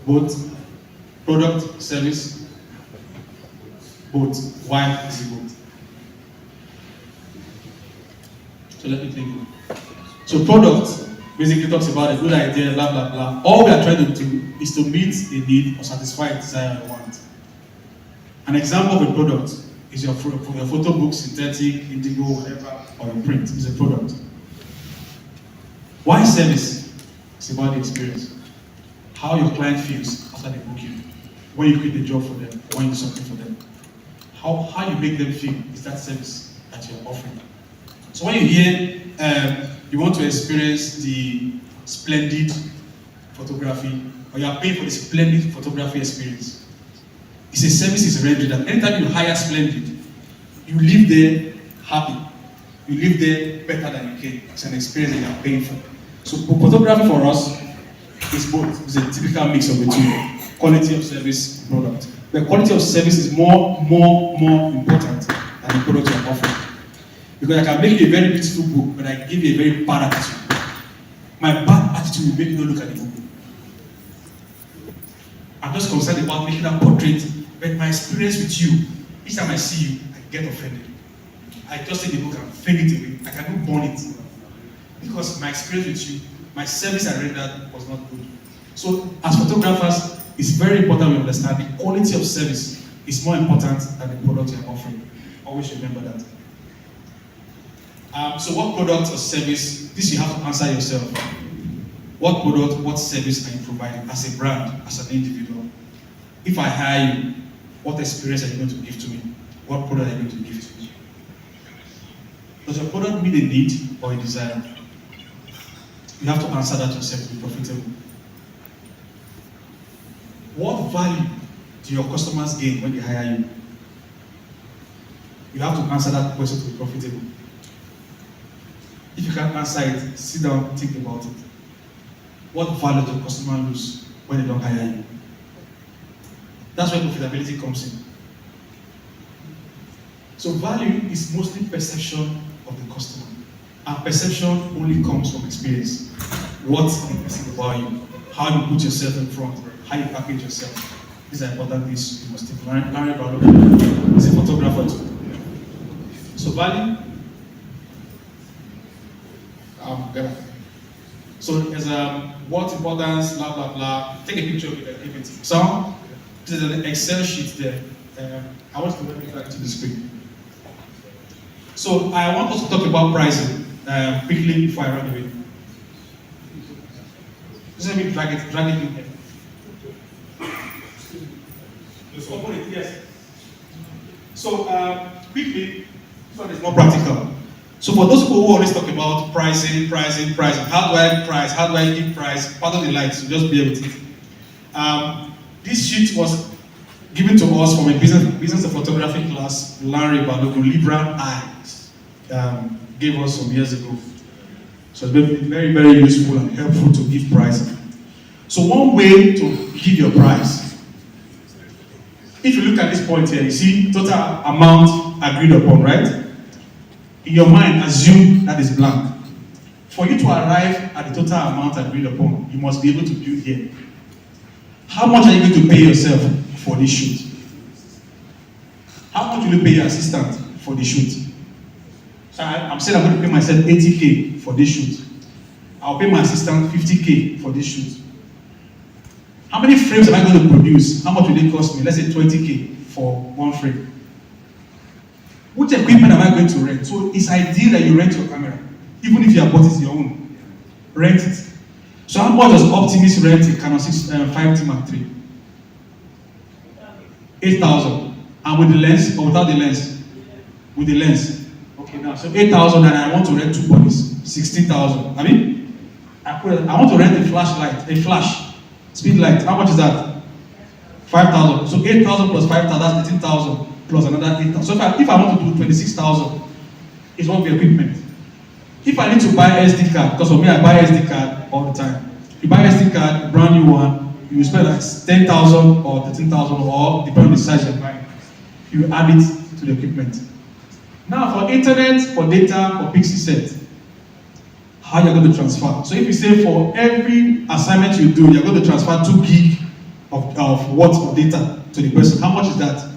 Both. Product, service, both. Why is it both? So let me take it. So product basically talks about a good idea, blah blah blah. All we are trying to do is to meet a need or satisfy a desire or want. An example of a product is your photo book, synthetic, indigo, whatever, or a print is a product. Why service? It's about the experience. How your client feels after they book you. When you create a job for them, when you do something for them. How you make them feel is that service that you're offering. So when you hear you want to experience the splendid photography, or you are paying for the splendid photography experience, it's a service is rendered that anytime you hire splendid, you live there happy. You live there better than you came. It's an experience that you are paying for. So photography for us is both. It's a typical mix of the two. Quality of service, product. The quality of service is more important than the product you're offering. Because I can make you a very beautiful book, but I give you a very bad attitude. My bad attitude will make you not look at the book. I'm just concerned about making that portrait, but my experience with you, each time I see you, I get offended. I just take the book and fling it away. I cannot burn it. Because my experience with you, my service I rendered was not good. So as photographers, it's very important we understand the quality of service is more important than the product you're offering. Always remember that. So what product or service, this you have to answer yourself. What product, what service are you providing as a brand, as an individual? If I hire you, what experience are you going to give to me? What product are you going to give to me? Does your product meet a need or a desire? You have to answer that yourself to be profitable. What value do your customers gain when they hire you? You have to answer that question to be profitable. If you can't answer it, sit down, think about it. What value do your customer lose when they don't hire you? That's where profitability comes in. So value is mostly perception of the customer. And perception only comes from experience. What's interesting about you? How you put yourself in front, how you package yourself. These are important things you must take. Larry Babawale is a photographer too. So value. So there's what importance, blah blah blah. Take a picture of it and give it. So there's an Excel sheet there. I want to bring it back to the screen. So I want us to talk about pricing quickly before I run away. Just let me drag it in here. Just open it, yes. So quickly, this one is more practical. So for those people who always talk about pricing, how do I price, how do I give price, part of the lights, so just bear with it. This sheet was given to us from a business and photography class, Larry Babawale, Liberal Eyes, gave us some years ago. So it's been very, very useful and helpful to give pricing. So one way to give your price, if you look at this point here, you see total amount agreed upon, right? In your mind, assume that is blank. For you to arrive at the total amount agreed upon, you must be able to build here. How much are you going to pay yourself for this shoot? How much will you pay your assistant for the shoot? So I'm saying I'm going to pay myself 80K for this shoot. I'll pay my assistant 50K for this shoot. How many frames am I going to produce? How much will it cost me? Let's say 20K for one frame. Which equipment am I going to rent? So it's ideal that you rent your camera, even if you have bought it your own. Rent it. So how much does Optimus rent a Canon 5T Mark III? 8,000. And with the lens or without the lens? With the lens. Okay, now so 8,000 and I want to rent 2 bodies. 16,000. I want to rent a flashlight, a flash, speed light. How much is that? 5,000. So 8,000 plus 5,000, that's 18,000 plus another 8,000. So if I want to do 26,000, it's one of the equipment. If I need to buy SD card, because for me I buy SD card all the time. You buy SD card, brand new one, you spend like 10,000 or 13,000 or depending on the size you're buying. You add it to the equipment. Now for internet, for data, for pixel set, how you're going to transfer. So if you say for every assignment you do, you're going to transfer 2 gig of what of data to the person. How much is that?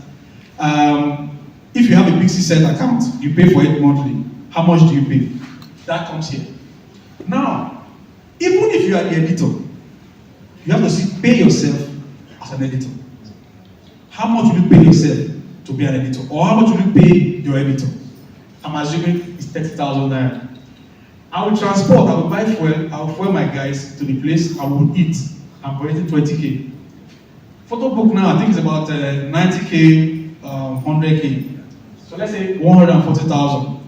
If you have a Pixie account, you pay for it monthly. How much do you pay? That comes here. Now, even if you are the editor, you have to pay yourself as an editor. How much will you pay yourself to be an editor? Or how much will you pay your editor? I'm assuming it's 30,000 naira. I will transport, I will buy fuel, I will fuel my guys to the place, I will eat. I'm budgeting 20K. Photo book now, I think it's about 90K, 100K. So let's say 140,000.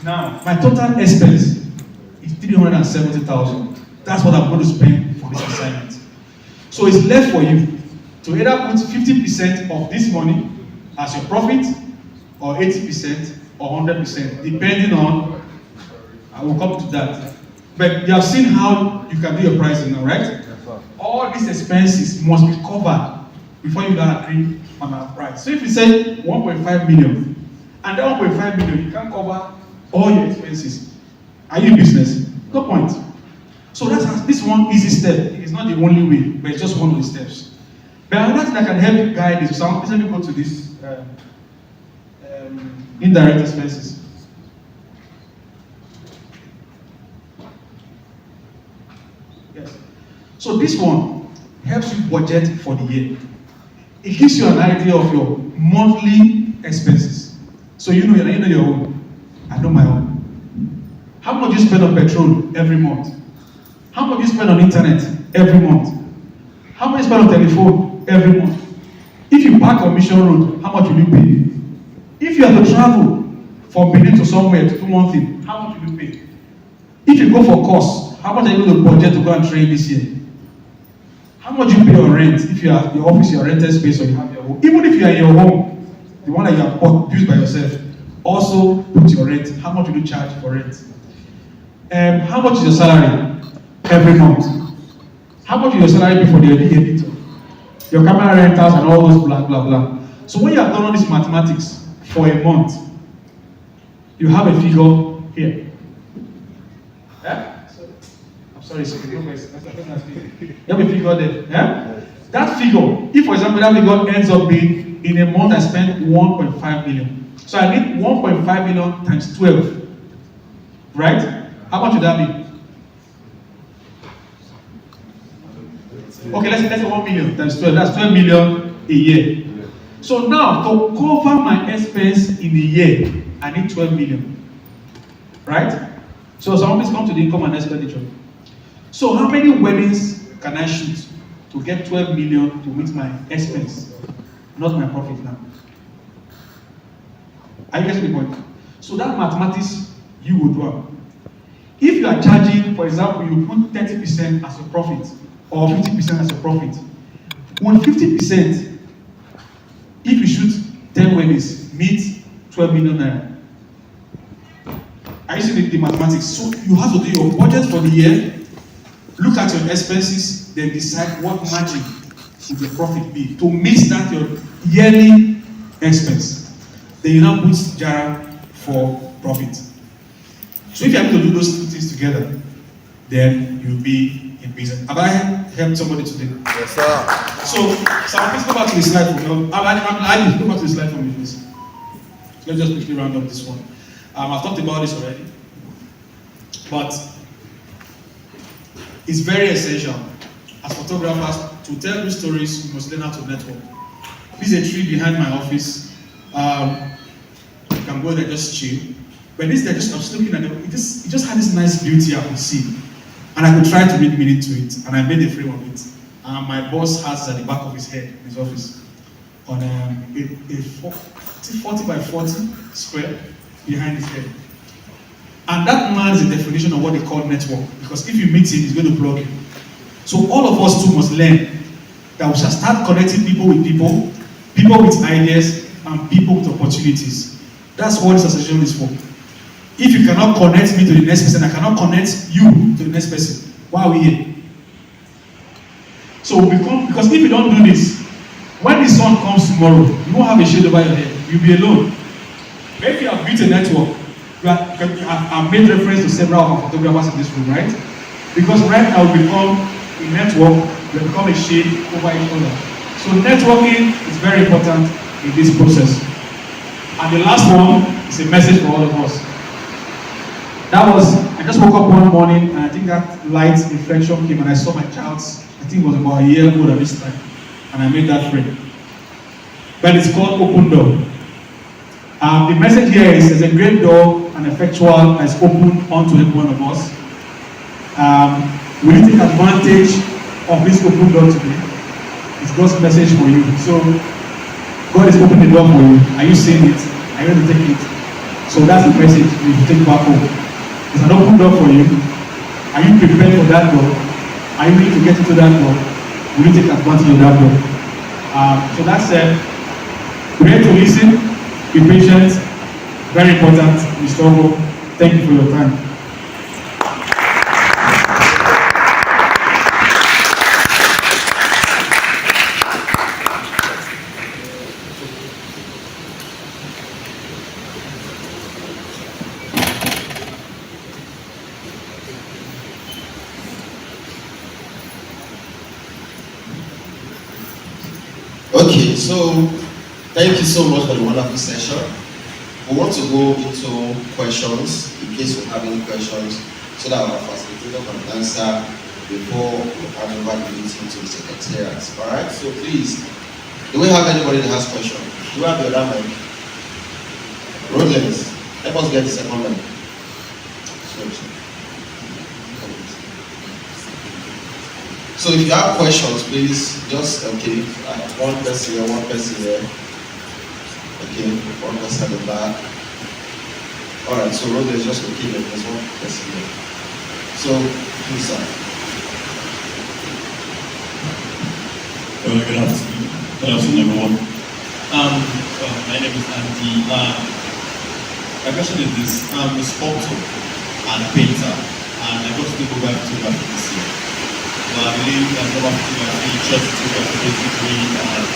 Now, my total expense is 370,000. That's what I'm going to spend for this assignment. So it's left for you to either put 50% of this money as your profit, or 80%, or 100%, depending on, I will come to that. But you have seen how you can do your pricing now, right? Yes, all these expenses must be covered before you can agree on our price. So if you say 1.5 million, and that 1.5 million, you can't cover all your expenses. Are you in business? No point. So that's this one easy step. It's not the only way, but it's just one of the steps. But another thing that can help you guide is, so let me go to this indirect expenses. Yes. So this one helps you budget for the year. It gives you an idea of your monthly expenses. So you know your own. I know my own. How much you spend on petrol every month? How much you spend on internet every month? How much you spend on telephone every month? If you park on Mission Road, how much will you pay? If you have to travel from Benin to somewhere to do one thing, how much will you pay? If you go for course, how much are you going to budget to go and train this year? How much you pay on rent if you have your office, your rented space, or you have your home? Even if you are in your home, the one that you have bought, used by yourself, also put your rent. How much will you charge for rent? How much is your salary every month? How much will your salary be for the editor? Your camera rentals and all those blah blah blah. So when you have done all this mathematics for a month, you have a figure here. Yeah? I'm sorry, sir. You have a figure there. Yeah? That figure, if for example that figure ends up being, in a month I spent 1.5 million. So I need 1.5 million times 12. Right? How much would that be? Okay, let's say 1 million times 12. That's 12 million a year. So now, to cover my expense in a year, I need 12 million. Right? So someone come to the income and expenditure. So how many weddings can I shoot to get 12 million to meet my expense? Not my profit now. Are you getting the point? So that mathematics, you would do. If you are charging, for example, you put 30% as a profit, or 50% as a profit. With 50%, if you shoot 10 weddings, meet 12 million naira. Are you seeing the mathematics? So you have to do your budget for the year, look at your expenses, then decide what margin should your profit be to meet that your yearly expense. Then you now put jar for profit. So if you are able to do those two things together, then you'll be in business. Have I helped somebody today? Yes, sir. So please go back to the slide for me. I go back to the slide for me, please. Let's just quickly round up this one. I've talked about this already, but it's very essential as photographers to tell good stories. You must learn how to network. This is a tree behind my office. You can go there, just chill. But this, I was looking at it just had this nice beauty I could see. And I could try to read meaning to it. And I made a frame of it. And my boss has at the back of his head, in his office, on a 40 by 40 square behind his head. And that man is the definition of what they call network. Because if you meet him, he's going to plug you. So all of us too must learn that we shall start connecting people with people with ideas, and people with opportunities. That's what this association is for. If you cannot connect me to the next person, I cannot connect you to the next person. Why are we here? So because if you don't do this, when the sun comes tomorrow, you won't have a shade over your head. You'll be alone. But if you have built a network, I've made reference to several of our photographers in this room, right? Because right now we become we network, we become a shade over each other. So networking is very important in this process. And the last one is a message for all of us. I just woke up one morning and I think that light reflection came and I saw my child's, I think it was about a year old at this time, and I made that friend. But it's called Open Door. The message here is there's a great door and effectual that is open onto every one of us. We need to take advantage of this open door today. It's God's message for you. So God is opening the door for you. Are you seeing it? Are you going to take it? So that's the message you take back home. It's an open door for you. Are you prepared for that door? Are you willing to get into that door? Will you take advantage of that door? So that's it. Ready to listen, be patient, very important, we struggle. Thank you for your time. Okay, so thank you so much for the wonderful session. We want to go into questions in case we have any questions so that our facilitator can answer before we hand over the meeting to the secretariat. Alright, so please, do we have anybody that has questions? Do we have the other mic? Rollins, let us get the second mic. So if you have questions, please just, okay, one person here, one person here. Okay, one person at the back. Alright, so Rhoda is just okay, there's one person here. So, please, sir. Well, good afternoon. Good afternoon, everyone. My name is Andy. My question is this: I'm a sculptor and a painter, and I got to go back to photography this year. I believe that number of photography, church photography, basically, and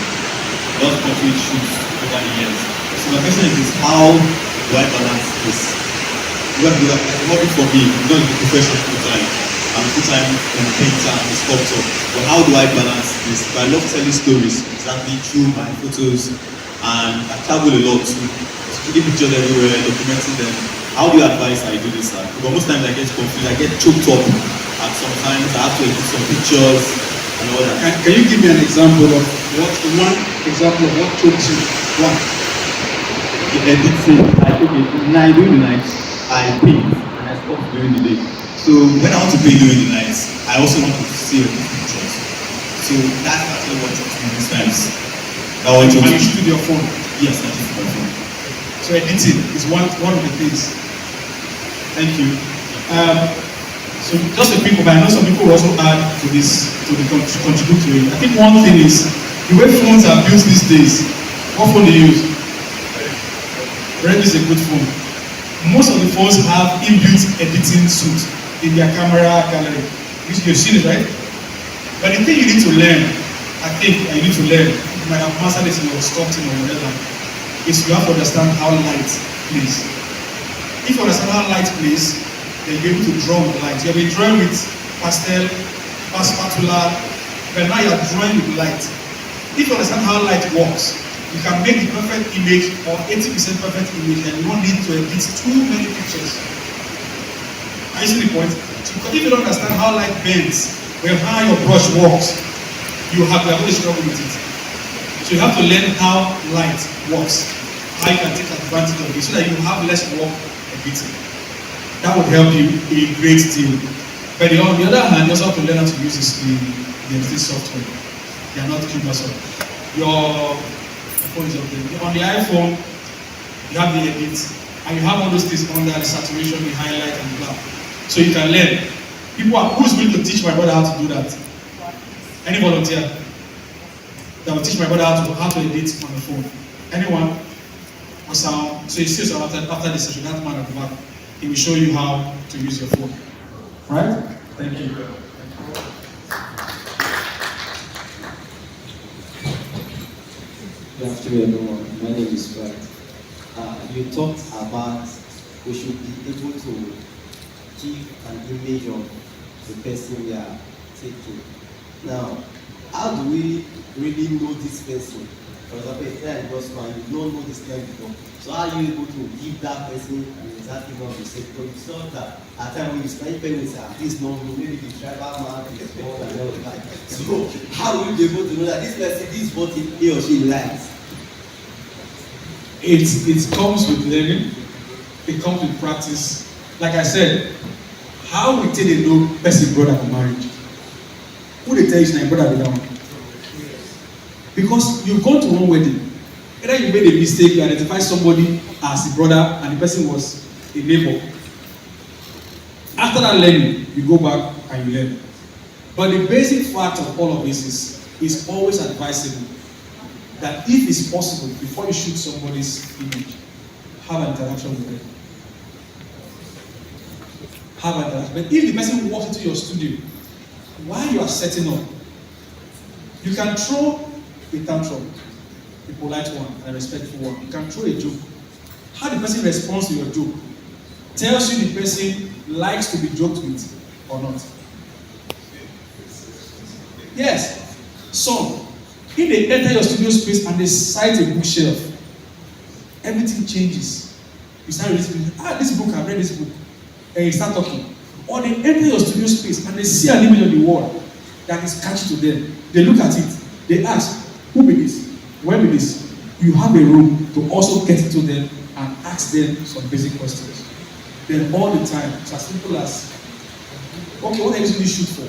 lots of portrait shoots over the years. So my question is this: how do I balance this? What for me, I'm not a professional full-time. I'm a full-time painter and a sculptor. But how do I balance this? But I love telling stories, exactly through my photos, and I travel a lot to taking pictures everywhere, documenting them. How do you advise I do this? Because most times I get confused, I get choked up. And sometimes I have to edit some pictures and all that. Can you give me an example of one example of what chokes you? One. Editing. During the night, I paint and I stop during the day. So when I want to paint during the night, I also want to see the pictures. So that's actually what chokes me most times. And you shoot with your phone? Yes, I shoot with my phone. So editing is one of the things. Thank you. So just a quick one, I know some people will also add to this, to contribute to it. I think one thing is, the way phones are built these days, what phone do you use? Redmi is a good phone. Most of the phones have inbuilt editing suite in their camera gallery. You've seen it, right? But the thing you need to learn, I think, and you need to learn, you might have mastered this in your sculpting or whatever, is you have to understand how light plays. If you understand how light plays, then you're able to draw with light. You've been drawing with pastel, spatula, but now you're drawing with light. If you understand how light works, you can make the perfect image or 80% perfect image, and you don't need to edit too many pictures. Are you seeing the point? So if you don't understand how light bends, or how your brush works, you are going to struggle with it. So you have to learn how light works, how you can take advantage of it, so that you have less work editing. That would help you a great deal. But on the other hand, you also have to learn how to use this software. They are not cumbersome. Your phone is up there. On the iPhone, you have the edit, and you have all those things under the saturation, the highlight, and blah. So you can learn. Who's going to teach my brother how to do that? Any volunteer that will teach my brother how to edit on the phone? Anyone? Or sound? So you see, so after the session, that man at the back, he will show you how to use your phone. Right? Thank you. Good afternoon, everyone. My name is Brad. You talked about we should be able to give an image of the person we are taking. Now, how do we really know this person? For example, a friend goes man, you don't know this friend before. So how are you able to give that person exactly what you say? Because you saw that at times when you spend payments, this number, maybe the driver man is more and all that. So how will you be able to know that this person, this is what he or she likes? It comes with learning, it comes with practice. Like I said, how we take a know person brother for marriage? Who they tell you is my brother be down? Because you've gone to one wedding, either you made a mistake, you identify somebody as a brother and the person was a neighbor. After that learning, you go back and you learn. But the basic fact of all of this is always advisable that if it's possible, before you shoot somebody's image, have an interaction with them. Have an interaction. But if the person walks into your studio, while you are setting up, you can throw a tantrum, a polite one, and a respectful one. You can throw a joke. How the person responds to your joke tells you the person likes to be joked with or not. Yes. So, if they enter your studio space and they sight a bookshelf, everything changes. You start reading, this book, I've read this book. And you start talking. Or they enter your studio space and they see an image on the wall that is catchy to them. They look at it. They ask, who be this? Where be this? You have a room to also get into them and ask them some basic questions. Then all the time, it's as simple as, okay, what are you using this shoot for?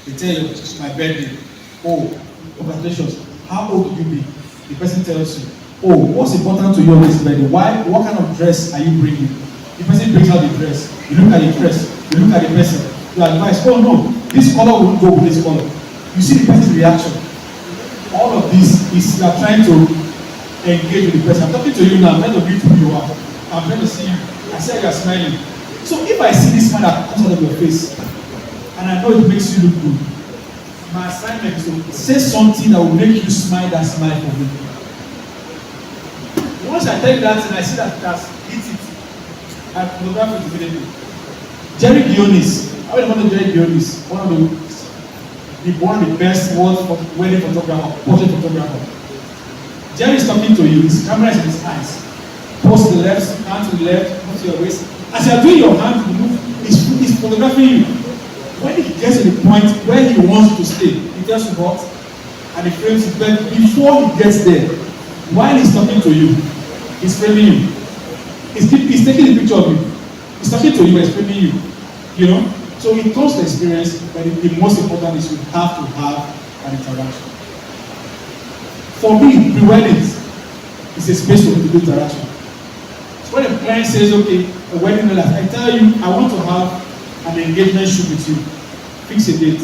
They tell you, it's my birthday. Oh, congratulations. How old do you be? The person tells you, oh, what's important to you on this birthday? Why? What kind of dress are you bringing? The person brings out the dress. You look at the dress. You look at the person. You advise, oh no, this color won't go with this color. You see the person's reaction. All of this is you are trying to engage with the person. I'm talking to you now. I'm trying to read who you are. I'm trying to see you. I see you are smiling. So if I see this smile that comes out of your face, and I know it makes you look good, my assignment is to say something that will make you smile that smile for me. Once I tell you that and I see that that's hit it, I photograph it immediately. Jerry Dionis, I will remember Jerry Dionis, one of the best world wedding photographer, portrait photographer. Jerry is talking to you, his camera is in his eyes. Post to the left, hand to the left, put to your waist. As you are doing your hand to move, he's photographing you. When he gets to the point where he wants to stay, he tells you what, and he frames it. But before he gets there, while he's talking to you, he's framing you. He's taking a picture of you. He's talking to you, he's framing you. You know? So it comes to experience, but the most important is you have to have an interaction. For me, pre-weddings is a space for people to interaction. So when a client says, okay, a wedding life, I tell you, I want to have an engagement shoot with you. Fix a date.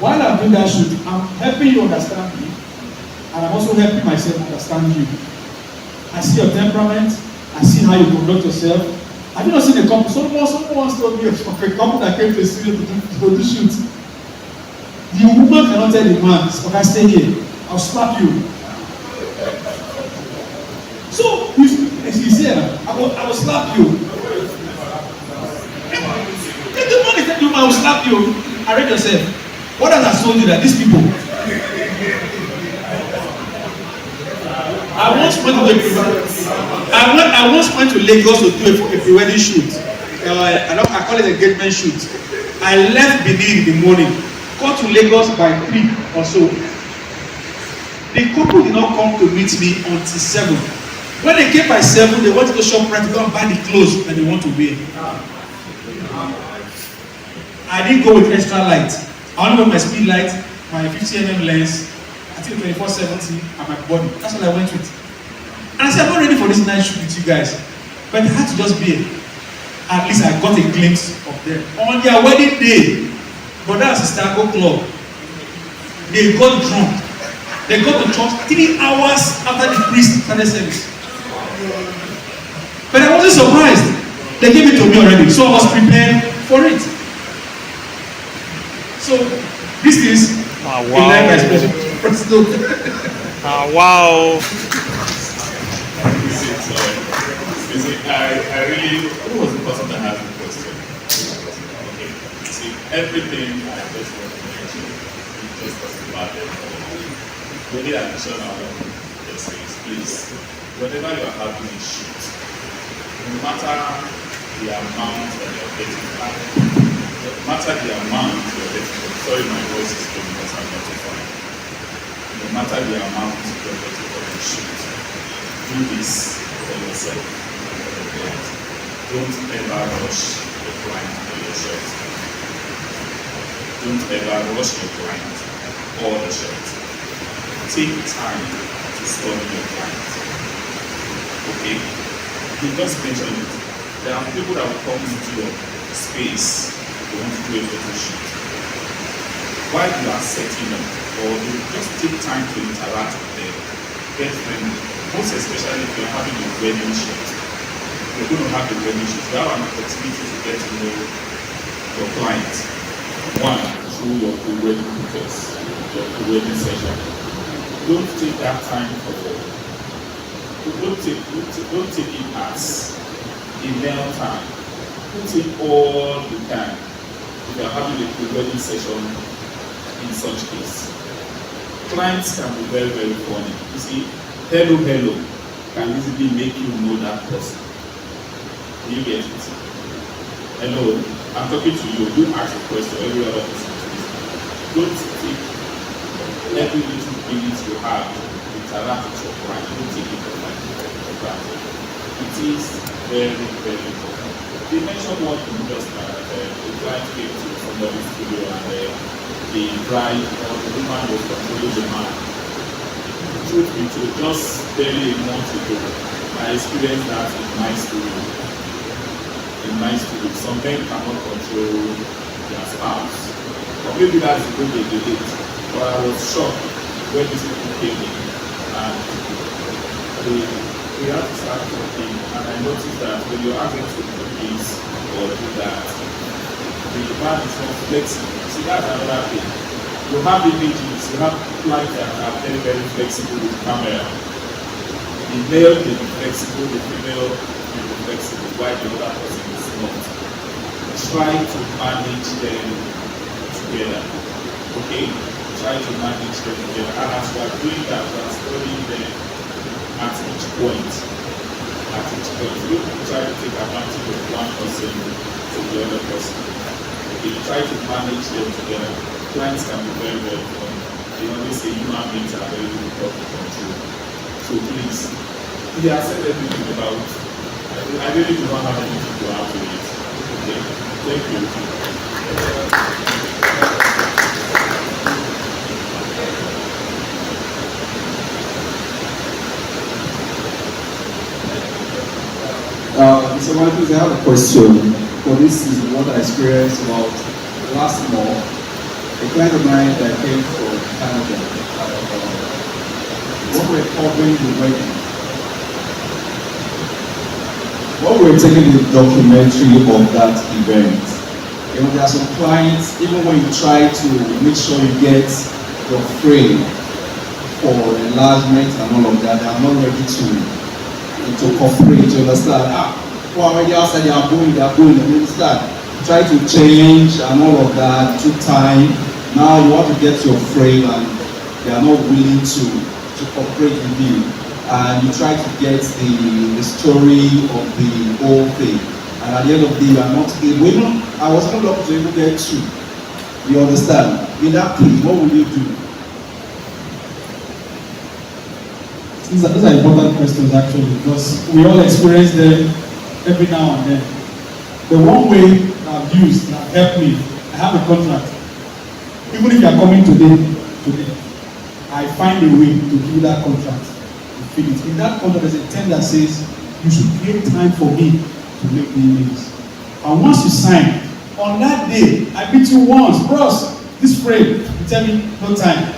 While I'm doing that shoot, I'm helping you understand me, and I'm also helping myself understand you. I see your temperament, I see how you conduct yourself. Have you not seen a couple? Someone once told me of a couple that came to a studio to do shoot. The woman cannot tell the man, okay, stay here, I'll slap you. So, if he's here, I will slap you. If the man is telling you, I will slap you, arrange yourself. What has I told you that these people? I once went to Lagos to do a pre-wedding shoot. I call it engagement shoot. I left Benin in the morning, got to Lagos by 3 or so. The couple did not come to meet me until 7. When they came by 7, they wanted to shop right to go and buy the clothes that they want to wear. I didn't go with extra light. I only got my speed light, my 50mm lens, I think 24-70, and my body. That's what I went with. And I said, I'm not ready for this night shoot with you guys. But I had to just be here. At least I got a glimpse of them. On their wedding day, brother and sister go club. They got drunk. They got to church 3 hours after the priest started service. But I wasn't surprised. They gave it to me already, so I was prepared for it. So this is wow. A live expression. Wow. I really, who was the person that asked the question? Okay. See, everything I just want to mention is just talking about them. The only additional yes, please, whenever you are having a shoot, no matter the amount that you're getting back, no matter the amount you're getting back, sorry my voice is going because I'm not too fine. No matter the amount you're getting from the shoot, do this for yourself. Don't ever rush the client or your shirt. Don't ever rush your client or the shirt. Take time to study your client. Okay? You just mentioned it. There are people that will come into your space, they want to do a photo shoot. While you are setting up, or you just take time to interact with them, get friendly. Most especially if you're having a wedding shoot. You're going to have a wedding shoot. You have an opportunity to get to know your client. One, through your pre-wedding pictures, your pre-wedding session. Don't take that time for don't take it as email time. Put it all the time. If you're having a pre-wedding session in such case. Clients can be very, very funny. You see, hello can easily make you know that person. Do you get it? Hello, I'm talking to you. You ask a question, every other person. Don't take every little minute you have to interact with your client. Don't take it for granted. It is very, very important. They mentioned one thing just now that the client came to somebody's studio and the bride or the woman was controlling the man. Truth be told, just barely a month ago, I experienced that in my studio. Some men cannot control their spouse. Or maybe that's the way they did it. But I was shocked when these people came in and we had to start talking, and I noticed that when you're asking to do this or do that, the man is not flexible. See, that's another thing. You have images, you have clients that are very, very flexible with camera. The male may be flexible, the female may be flexible, while the other person is not. Try to manage them together. Okay? Try to manage them together. And as we are doing that, we are studying them at each point. You try to take advantage of one person to the other person. Okay? Try to manage them together. Clients can be very, very funny. They always say human beings are very difficult to control. So please, they have said everything about it. I really do not have anything to add to it. Okay? Thank you. Mr. Marcus, I have a question. For this is what I experienced about last month. A client of mine that came from Canada, when we were covering the wedding, when we were taking the documentary of that event, you know, there are some clients, even when you try to make sure you get your frame for enlargement and all of that, they are not ready to cooperate, you understand? Well, already outside they are going, you understand? Try to change and all of that, took time. Now you want to get your frame and they are not willing to cooperate with you. And you try to get the story of the whole thing. And at the end of the day, you are not able. I was not able to even get two. You understand? In that case, what will you do? These are important questions actually, because we all experience them every now and then. The one way I've used that helped me, I have a contract. Even if you are coming today, I find a way to do that contract. In that contract, there's a term that says you should create time for me to make the images. And once you sign, on that day, I beat you once, bros, this frame, you tell me no time.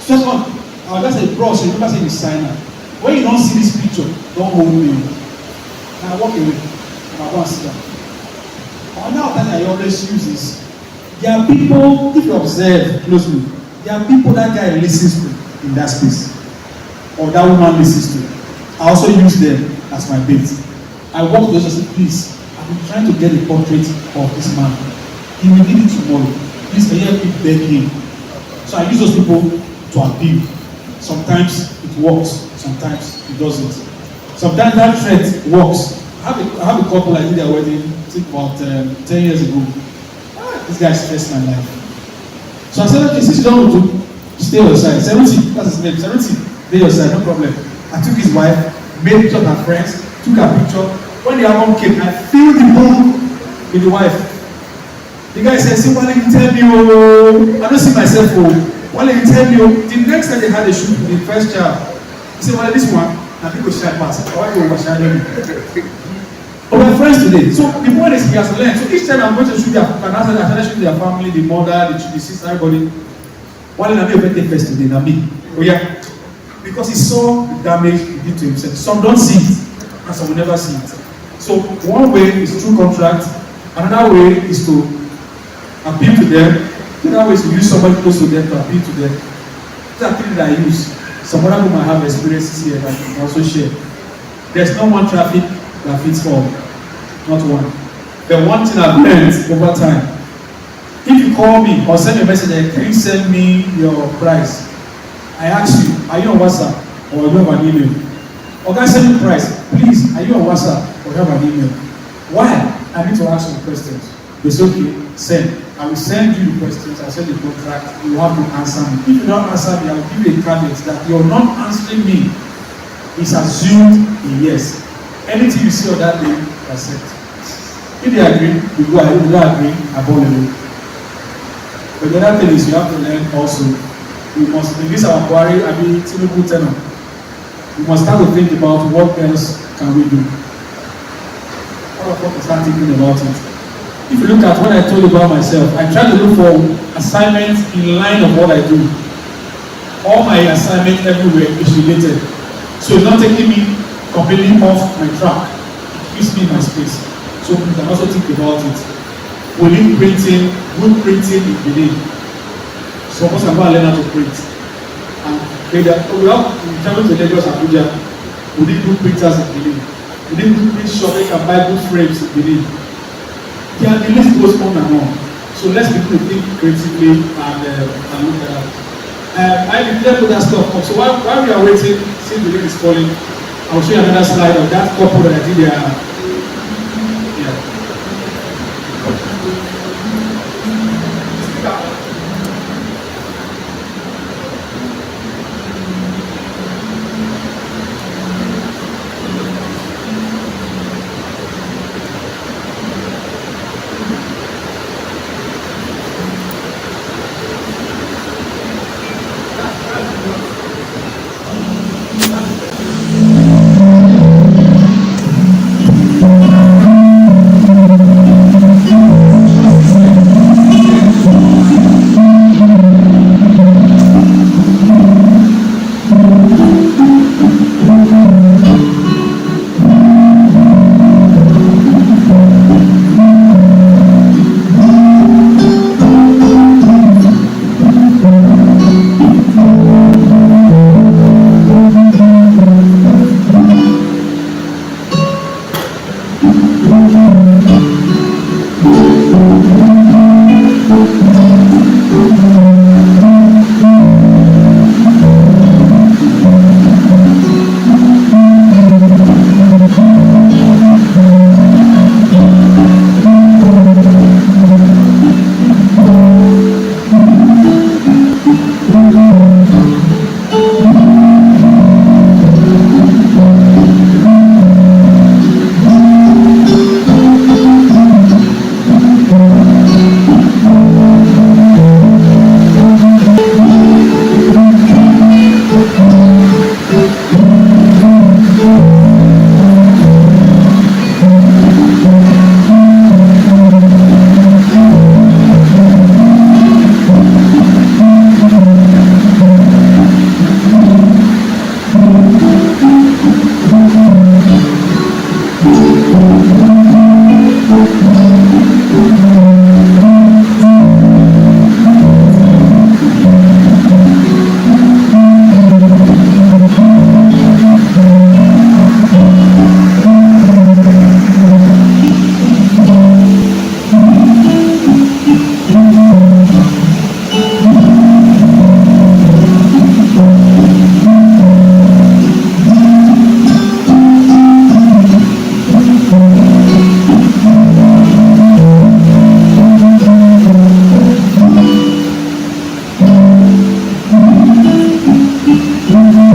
Just one, I'll just say, bros, you never say you sign up. When you don't see this picture, don't hold me. Now walk away. And I want to sit down. Another thing I always use is, there are people, if you observe closely, there are people that guy listens to in that space, or that woman listens to. I also use them as my bait. I walk to those and say, please, I've been trying to get a portrait of this man. He will need it tomorrow. Please can you help me beg him? So I use those people to appeal. Sometimes it works, sometimes it doesn't. Sometimes that threat works. I have a couple I did their wedding, I think about 10 years ago. This guy stressed my life. So I said, okay, since you don't want to stay on your side, 70, that's his name, 70, stay on your side, no problem. I took his wife, made pictures of her friends, took her picture. When the album came, I filled the bowl with the wife. The guy said, see, why didn't you tell me, oh, I don't see myself, oh, why didn't you tell me, oh. The next time they had a shoot with the first child, he said, well, this one, I think we shall pass. Why you overshadowing me? But we're friends today. So the point is he has learned. So each time I'm going to shoot their family, I shoot their family, the mother, the sister, everybody. Why didn't I be a first today? Now me. Oh yeah. Because he saw the damage he did to himself. Some don't see it, and some will never see it. So one way is through contract, another way is to appeal to them, the other way is to use somebody close to them to appeal to them. These are things that I use. Some other people might have experiences here that I can also share. There's no one traffic that fits all, not one. The one thing I've learned over time, if you call me or send me a message, can you send me your price? I ask you, are you on WhatsApp or you have an email? Or can I send you price? Please, are you on WhatsApp or you have an email? Why? I need to ask some questions. It's okay, send. I will send you the questions, I'll send the contract, you have to answer me. If you don't answer me, I will give you a caveat that you're not answering me is assumed a yes. Anything you see on that day, accept. If they agree, we go ahead. If they don't agree, abandon it. But the other thing is you have to learn also. We must, in this our quarry, Tinubu tenor. We must start to think about what else can we do. All of us start thinking about it. If you look at what I told you about myself, I try to look for assignments in line of what I do. All my assignments everywhere is related. So it's not taking me completely off my track. It keeps me in my space. So you can also think about it. Within printing, good printing is within. So once I'm going to learn how to print. And we travel to Lagos, Abuja, we need good printers in Benin. We need good print shop, they can buy good frames in Benin. Yeah, the list goes on and on. So let's begin to think creatively and look at that. I declare put that stuff up. So while we are waiting, since the rain is falling, I'll show you another slide of that couple that I did there. Yeah. Thank you.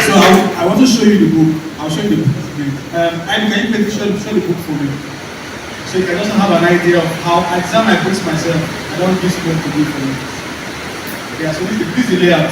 So I want to show you the book. I'll show you the book. And can you please show the book for me? So you can also have an idea of how I design my books myself. I don't use book to do for me. Yeah, so this is the layout.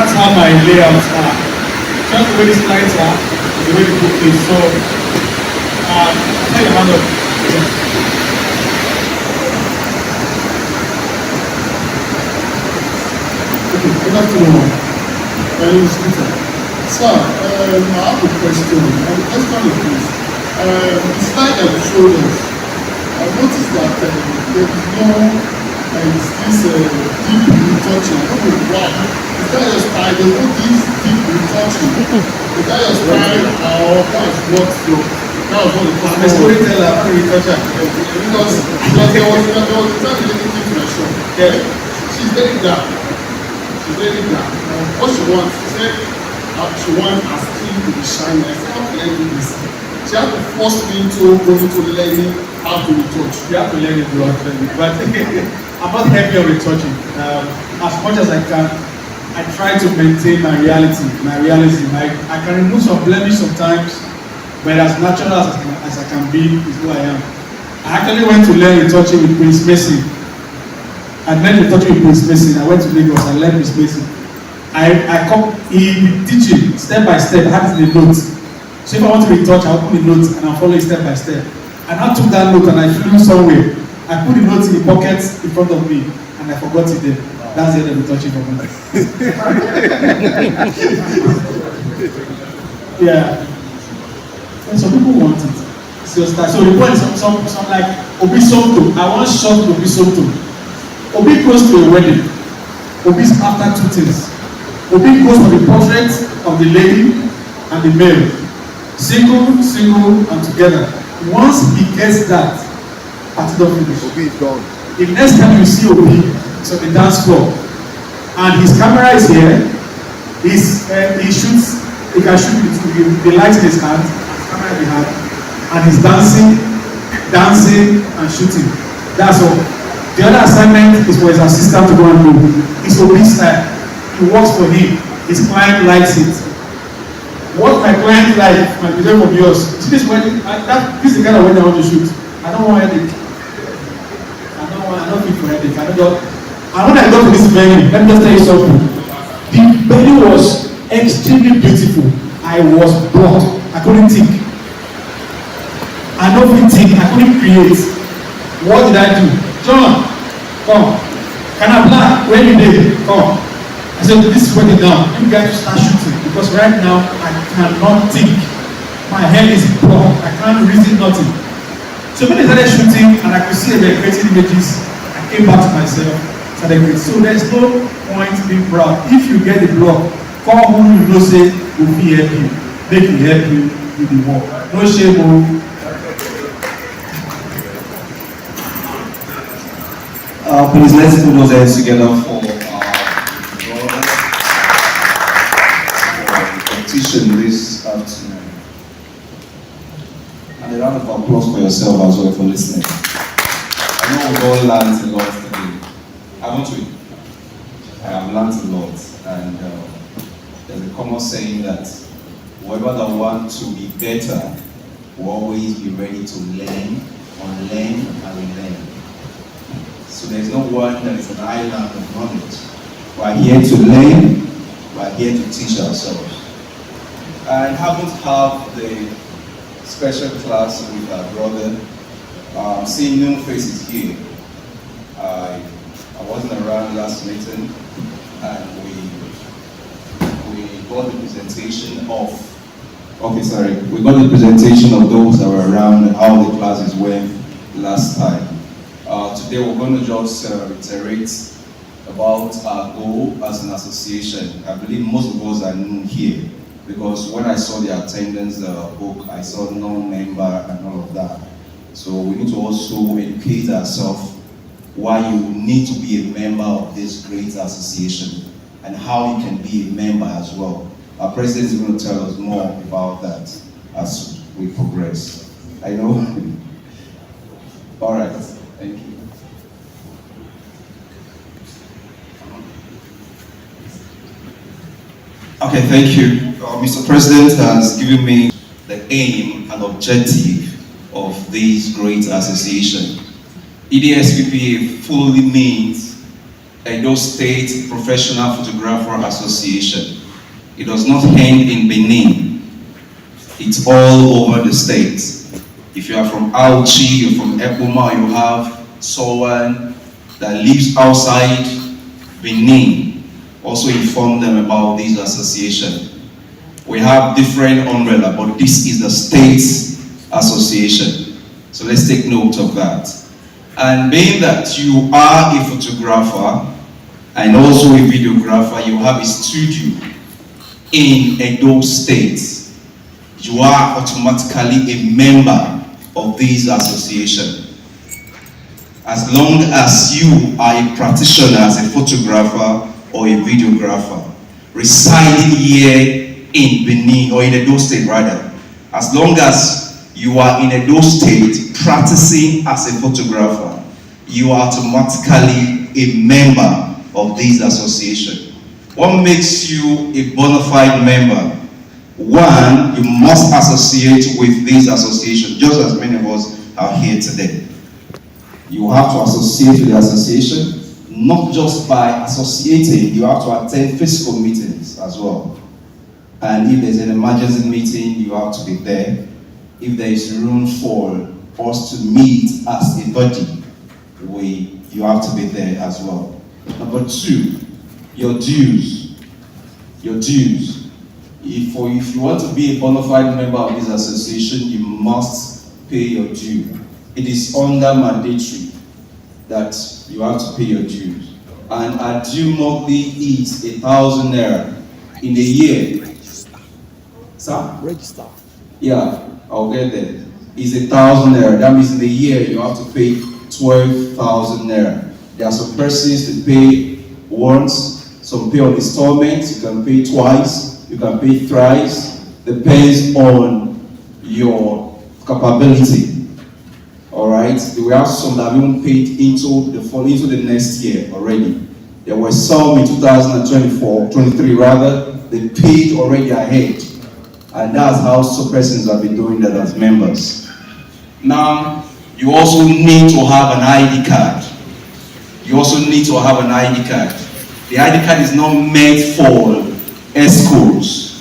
That's how my layouts are. Just the way the slides are, the way the book is. So, take a hand up. Okay, good afternoon. My name is Peter. Sir, I have a question. And the question is this. The slide that you showed us, I noticed that there is no, this deep retouching. I don't know why. Is that your style? There's no deep retouching. Is that your style or that's what your, that was what the customer. I'm a storyteller, I'm not a retoucher. Because there was a time related to my shop. Yeah. She's very dark. She's very dark. What she wants, she said she wants her skin to be shiny. I said, how can I do this? She had to force me to go into learning how to retouch. You have to learn it to actually. But I'm not heavy on retouching. As much as I can, I try to maintain my reality, my realism. I can remove some blemish sometimes, but as natural as I can be is who I am. I actually went to learn retouching with Prince Mason. I learned retouching with Prince Mason. I went to Lagos and learned Prince Mason. He be teaching step by step. I have it in the notes. So if I want to retouch, I open the notes and I'll follow it step by step. And I took that note and I flew somewhere. I put the notes in the pocket in front of me and I forgot it there. That's the end of the touching for me. Yeah. And some people want it. So the point is some like Obi Soto. I want shot Obi Soto. Obi goes to a wedding. Obi is after two things. Obi goes for the portrait of the lady and the male. Single, and together. Once he gets that, party don't finish. Obi is gone. The next time you see Obi, it's on the dance floor, and his camera is here. He shoots. He can shoot with the light in his hand, his camera in his hand, and he's dancing and shooting. That's all. The other assignment is for his assistant to go and do. It's Obi's style. It works for him. His client likes it. What my client likes might be different from yours. See this wedding? This is the kind of wedding I want to shoot. I don't want headache. I don't feel for headache. And when I got to this venue, let me just tell you something. The venue was extremely beautiful. I was bored. I couldn't think. I don't think. I couldn't create. What did I do? John, come. Can I apply? Where you did? Come. I said, this is working now. You guys start shooting because right now I cannot think. My head is blocked. I can't reason nothing. So when I started shooting and I could see the creating images, I came back to myself. Started creating. So there's no point being proud. If you get the block, call who you know say will be help you. Make me help you with the work. No shame. Please let's put those hands together for competition this afternoon. And a round of applause for yourself as well for listening. I know we've all learned a lot today, haven't we? I have learned a lot, and there's a common saying that whoever that wants to be better will always be ready to learn, unlearn, and relearn. So there's no one that is an island of knowledge. We're here to learn, we're here to teach ourselves. I haven't had the special class with our brother. Seeing new faces here. I wasn't around last meeting, and we got the presentation of, we got the presentation of those that were around and how the classes went last time. Today we're going to just reiterate about our goal as an association. I believe most of us are new here because when I saw the attendance book, I saw non-member and all of that. So we need to also educate ourselves why you need to be a member of this great association and how you can be a member as well. Our president is going to tell us more about that as we progress. I know. All right. Thank you. Okay, thank you. Mr. President has given me the aim and objective of this great association. EDSPPA fully means Edo State Professional Photographer Association. It does not end in Benin. It's all over the state. If you are from Auchi, you're from Eboma, you have someone that lives outside Benin. Also inform them about this association. We have different umbrella, but this is the state's association. So let's take note of that. And being that you are a photographer and also a videographer, you have a studio in Edo State, you are automatically a member of this association. As long as you are a practitioner as a photographer or a videographer residing here in Benin or in Edo State rather, as long as you are in Edo State practicing as a photographer, you are automatically a member of this association. What makes you a bona fide member? One, you must associate with this association, just as many of us are here today. You have to associate with the association, not just by associating, you have to attend physical meetings as well. And if there's an emergency meeting, you have to be there. If there is room for us to meet as a body, you have to be there as well. Number two, your dues. Your dues. If you want to be a bona fide member of this association, you must pay your due. It is under mandatory that you have to pay your dues. And our due monthly is 1,000 naira in a year. Sir? Register. Yeah, I'll get there. It's 1,000 naira. That means in a year you have to pay 12,000 naira. There are some persons that pay once, some pay on installments, you can pay twice, you can pay thrice, depends on your capability. Alright, we have some that haven't paid into the next year already. There were some in 23 rather, they paid already ahead. And that's how some persons have been doing that as members. Now, you also need to have an ID card. You also need to have an ID card. The ID card is not meant for schools.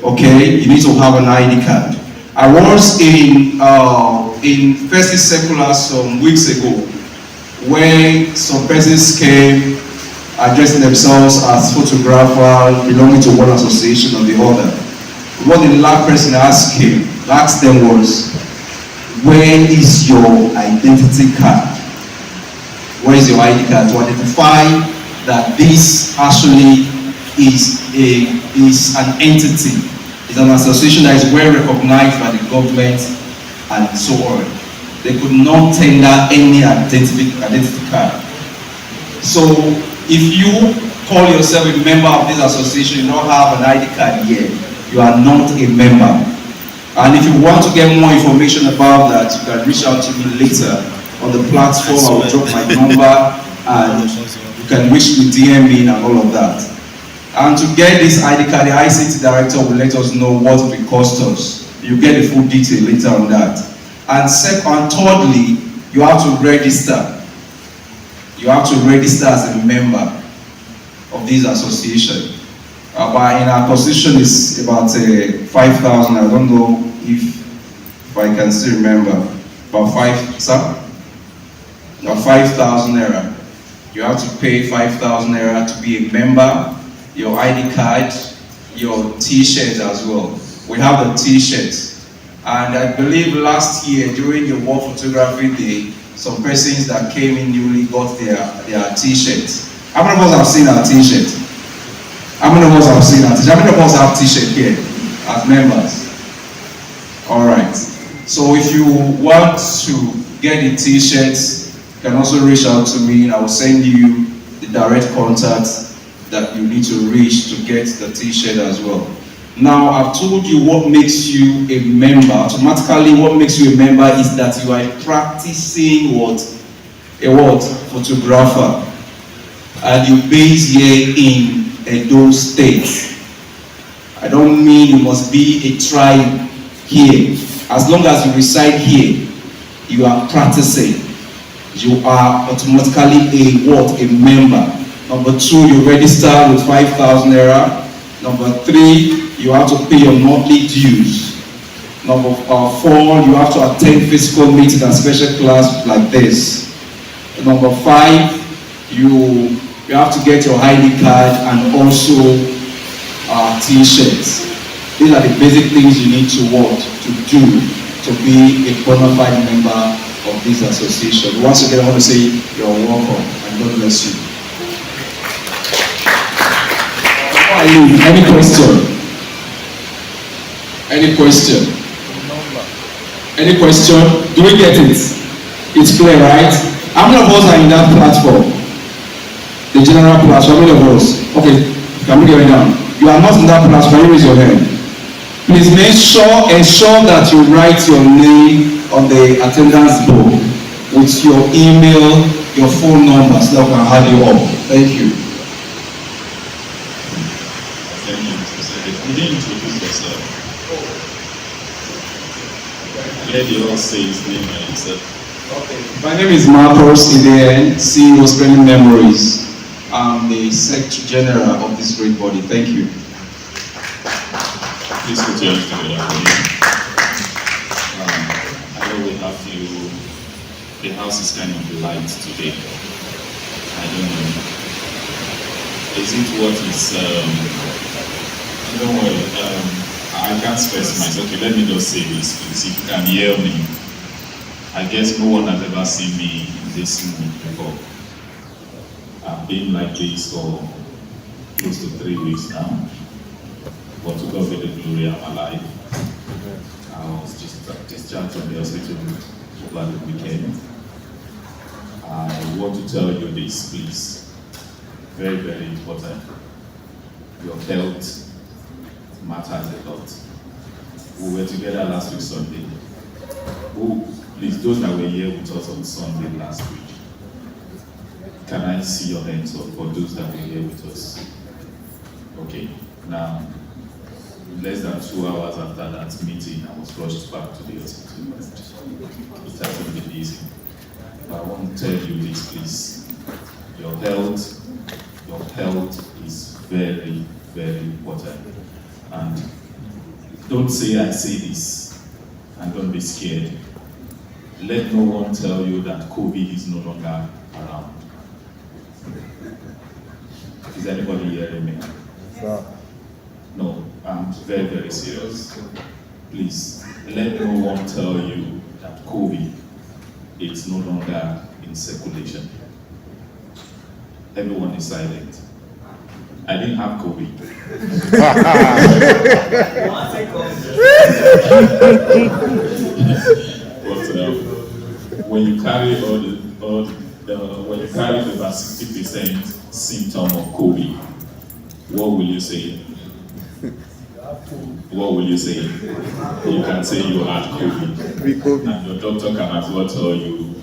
Okay, you need to have an ID card. I was in First Secular some weeks ago, where some persons came addressing themselves as photographers belonging to one association or the other. What the last person asked them was, where is your identity card? Where is your ID card? To identify that this actually is an entity, is an association that is well recognized by the government and so on. They could not tender any identity card. So if you call yourself a member of this association, you don't have an ID card yet, you are not a member. And if you want to get more information about that, you can reach out to me later on the platform. I will drop my number and you can reach me, DM me and all of that. And to get this ID card, the ICT director will let us know what it will cost us. You get the full detail later on that. And thirdly, you have to register. You have to register as a member of this association. But in our constitution is about 5,000. I don't know if I can still remember. About 5,000 naira. You have to pay 5,000 naira to be a member. Your ID card, your T-shirt as well. We have the T-shirts. And I believe last year during the World Photography Day, some persons that came in newly got their T-shirts. How many of us have seen our T-shirt? How many of us have seen our T-shirt? How many of us have T-shirt here as members? Alright. So if you want to get the T-shirts, you can also reach out to me and I will send you the direct contact that you need to reach to get the T-shirt as well. Now, I've told you what makes you a member. Automatically, what makes you a member is that you are practicing a photographer. And you base here in Edo State. I don't mean you must be a tribe here. As long as you reside here, you are practicing. You are automatically a member. Number 2, you register with 5,000 naira. Number 3, you have to pay your monthly dues. Number 4, you have to attend physical meetings and special class like this. Number 5, you have to get your ID card and also T-shirts. These are the basic things you need to do to be a bona fide member of this association. Once again, I want to say you're welcome and God bless you. Any question? Any question? Any question? Do we get it? It's clear, right? How many of us are in that platform? The general platform, how many of us? Okay, can we get it down? You are not in that platform, can you raise your hand? Please ensure that you write your name on the attendance book with your email, your phone number, so that we can have you up. Thank you. You didn't introduce yourself. Let you all say his name and himself. Okay. My name is Marcos Idean, CEO Spreading Memories. I'm the Secretary General of this great body. Thank you. Please put your hands together for me. I know we have you. The house is kind of light today. I don't know. Is it what is don't worry, I can't stress myself. Okay, let me just say this, please. If you can hear me, I guess no one has ever seen me in this mood before. I've been like this for close to 3 weeks now. but to God be the glory, I'm alive. I was just discharged from the hospital over the weekend. I want to tell you this, please. Very, very important. Your health matters a lot. We were together last week Sunday. Oh, please, those that were here with us on Sunday last week, can I see your hands up for those that were here with us? Okay, now, less than 2 hours after that meeting, I was rushed back to the hospital. It hasn't been easy. But I want to tell you this, please. Your health is very, very important. And don't say I say this, and don't be scared. Let no one tell you that COVID is no longer around. Is anybody hearing me? No, I'm very, very serious. Please, let no one tell you that COVID is no longer in circulation. Everyone is silent. I didn't have COVID. But when you carry when you carry over 60% symptom of COVID, what will you say? What will you say? You can say you had COVID. And your doctor can as well tell you,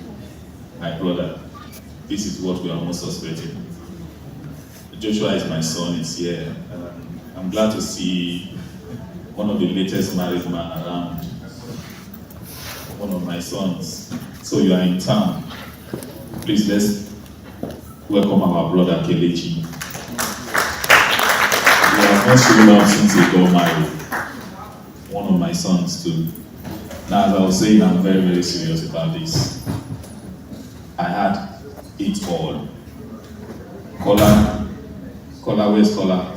my brother, this is what we are most suspecting. Joshua is my son, is here. I'm glad to see one of the latest married men around. One of my sons. So you are in town. Please let's welcome our brother Kelechi. We have not shown up since he got married. One of my sons too. Now, as I was saying, I'm very, very serious about this. I had it all. Kola, where's Kola?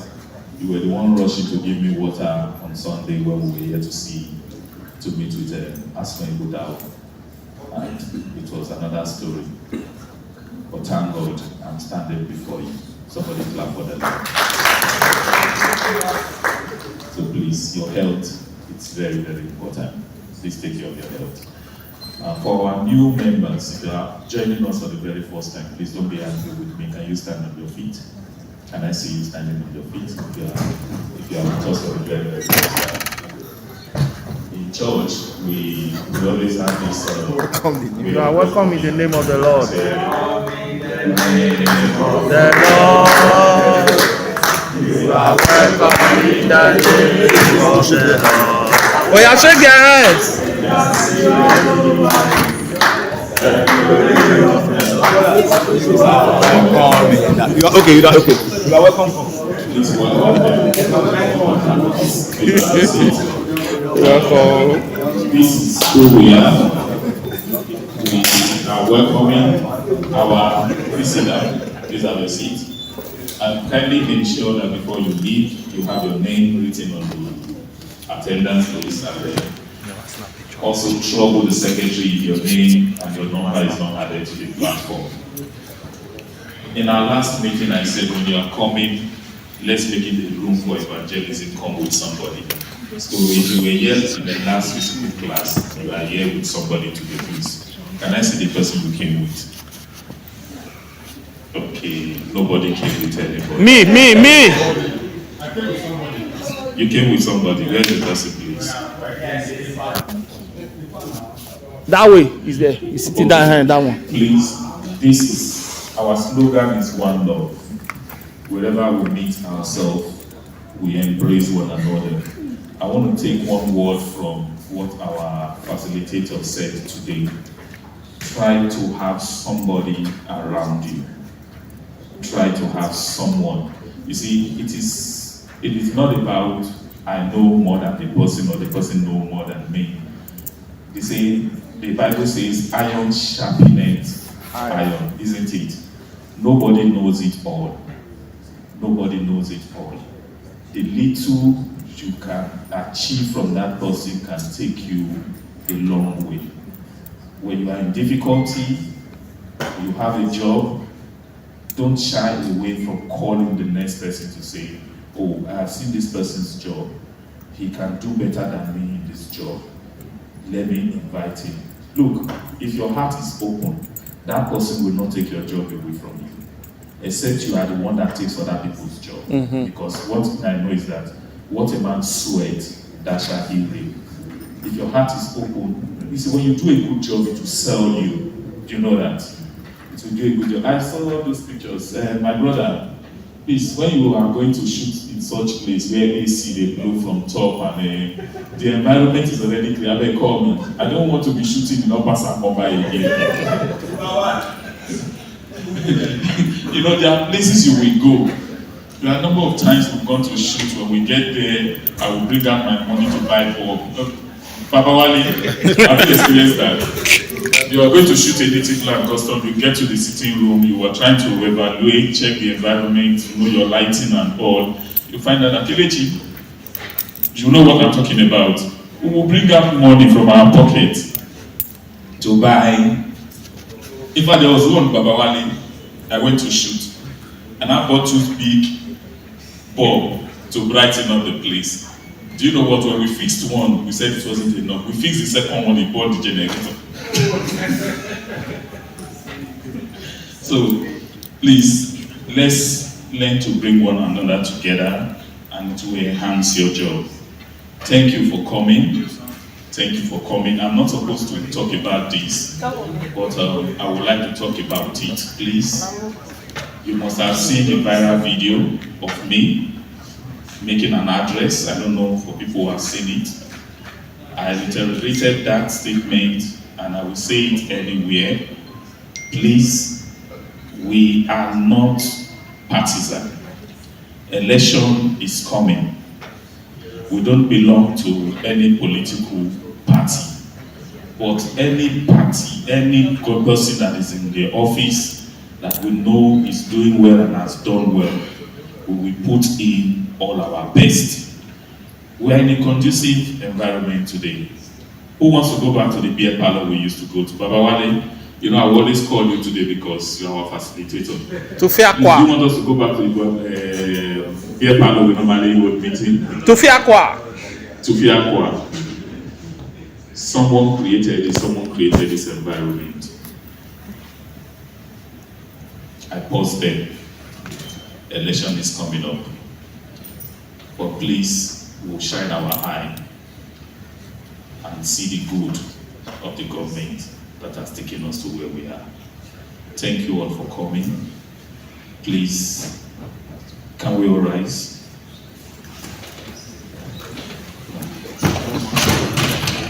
You were the one rushing to give me water on Sunday when we were here to meet with Asma Ibudao. And it was another story. But thank God, I'm standing before you. Somebody clap for the Lord. So please, your health, it's very, very important. Please take care of your health. For our new members, if you are joining us for the very first time, please don't be angry with me. Can you stand on your feet? Can I see you standing on your feet? If you are with us for the very, very first time. In church, we always have this. You are welcome in the name of the Lord. The Lord. You are welcome in the name of the Lord. Oh, yeah, shake your hands. Okay, you are okay. You are welcome. Please welcome. This is who we are. We are welcoming our visitor. Please have a seat. And kindly ensure that before you leave, you have your name written on the attendance list. And also trouble the secretary if your name and your number is not added to the platform. In our last meeting, I said when you are coming, let's make it a room for evangelism. Come with somebody. So if you were here in the last physical class, you are here with somebody to the news. Can I see the person you came with? Okay, nobody came with anybody. Me. I came with somebody. You came with somebody. Where's the person, please? That way, he's there. He's sitting down here, that one. Please, this is our slogan is one love. Wherever we meet ourselves, we embrace one another. I want to take one word from what our facilitator said today. Try to have somebody around you. Try to have someone. You see, it is not about I know more than the person or the person know more than me. The Bible says iron sharpeneth iron, isn't it? Nobody knows it all. Nobody knows it all. The little you can achieve from that person can take you a long way. When you are in difficulty, you have a job, don't shy away from calling the next person to say, oh, I have seen this person's job, he can do better than me in this job. Let me invite him. Look, if your heart is open, that person will not take your job away from you. Except you are the one that takes other people's job. Because what I know is that what a man sweats, that shall he reap. If your heart is open, you see, when you do a good job, it will sell you. Do you know that? It will do a good job. I saw all those pictures. My brother, please, when you are going to shoot in such place where AC they blow from top and the environment is already clear, they call me. I don't want to be shooting in Upper Sakoba again. You know, there are places you will go. There are a number of times we've gone to shoot. When we get there, I will bring out my money to buy bulb. Babawale, have you experienced that? You are going to shoot a native land custom, you get to the sitting room, you are trying to evaluate, check the environment, you know your lighting and all. You find that Kelechi, you know what I'm talking about. We will bring out money from our pocket to buy. In fact, there was one Babawale, I went to shoot, and I bought 2 big bulb to brighten up the place. Do you know what? When we fixed one, we said it wasn't enough. We fixed the second one, we bought the generator. So, please, let's learn to bring one another together and to enhance your job. Thank you for coming. Thank you for coming. I'm not supposed to talk about this, but I would like to talk about it, please. You must have seen the viral video of me making an address. I don't know for people who have seen it. I reiterated that statement and I will say it anywhere. Please, we are not partisan. Election is coming. We don't belong to any political party. But any party, any person that is in the office that we know is doing well and has done well, we will put in all our best. We are in a conducive environment today. Who wants to go back to the beer parlor we used to go to? Babawale, you know, I will always call you today because you are our facilitator. To fear Do you quoi? want us to go back to the beer parlor we normally would meeting? To fear quoi? To fear quoi? Someone created this environment. I paused there. Election is coming up. But please, we'll shine our eye and see the good of the government that has taken us to where we are. Thank you all for coming. Please, can we all rise?